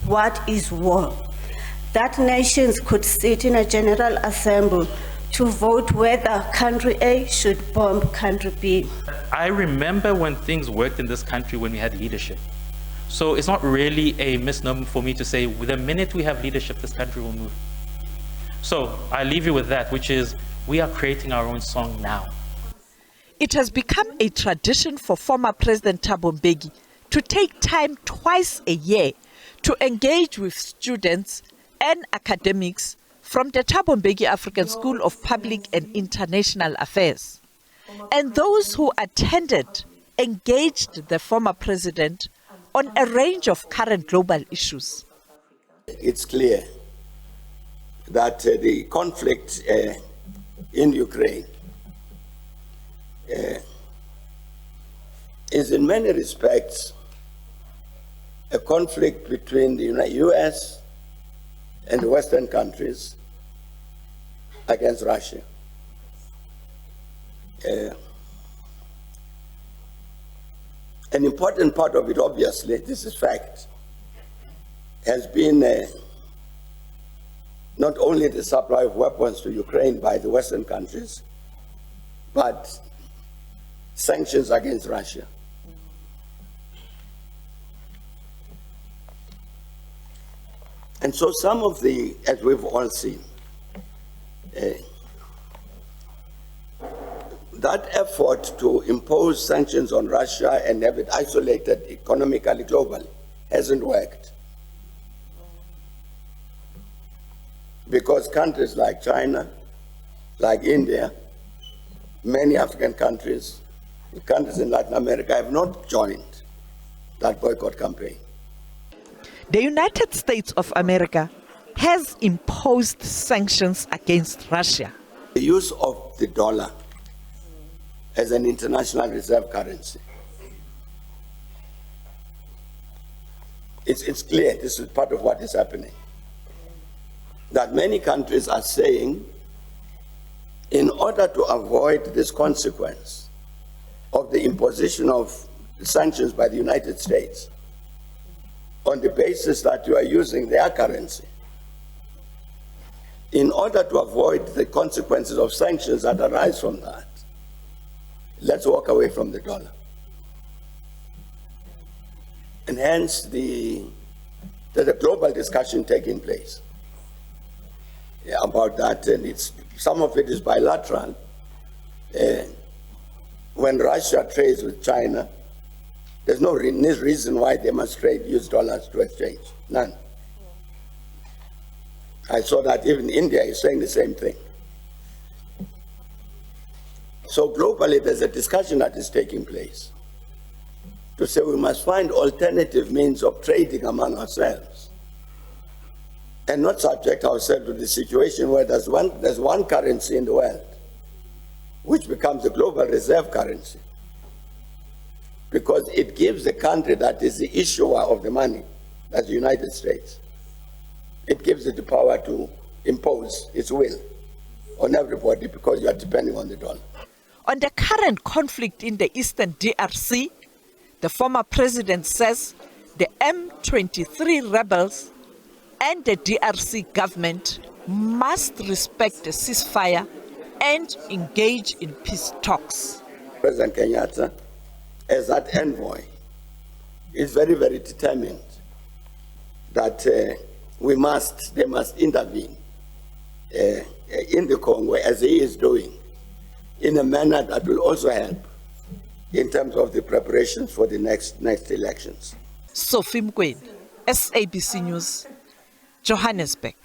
what is war, that nations could sit in a general assembly to vote whether country A should bomb country B. I remember when things worked in this country when we had leadership. So it's not really a misnomer for me to say, the minute we have leadership, this country will move. So I leave you with that, which is, we are creating our own song now. It has become a tradition for former President Thabo Mbeki to take time twice a year to engage with students and academics from the Thabo Mbeki African School of Public and International Affairs. And those who attended engaged the former president on a range of current global issues. It's clear that the conflict in Ukraine is in many respects a conflict between the US and the Western countries against Russia. An important part of it, obviously, this is fact, has been not only the supply of weapons to Ukraine by the Western countries, but sanctions against Russia. And so some of the, as we've all seen, that effort to impose sanctions on Russia and have it isolated economically globally hasn't worked. Because countries like China, like India, many African countries, countries in Latin America have not joined that boycott campaign. The United States of America has imposed sanctions against Russia. The use of the dollar as an international reserve currency. It's clear, this is part of what is happening, that many countries are saying, in order to avoid this consequence of the imposition of sanctions by the United States on the basis that you are using their currency, in order to avoid the consequences of sanctions that arise from that, let's walk away from the dollar. And hence there's a global discussion taking place about that, and some of it is bilateral. When Russia trades with China, there's no reason why they must use dollars to exchange, none. I saw that even India is saying the same thing. So globally, there's a discussion that is taking place to say we must find alternative means of trading among ourselves and not subject ourselves to the situation where there's one currency in the world which becomes the global reserve currency, because it gives the country that is the issuer of the money, that's the United States, it gives it the power to impose its will on everybody because you are depending on the dollar. On the current conflict in the eastern DRC, the former president says the M23 rebels and the DRC government must respect the ceasefire and engage in peace talks. President Kenyatta, as that envoy, is very, very determined that they must intervene in the Congo, as he is doing, in a manner that will also help in terms of the preparations for the next elections. Sophie Mkwena, SABC News, Johannesburg.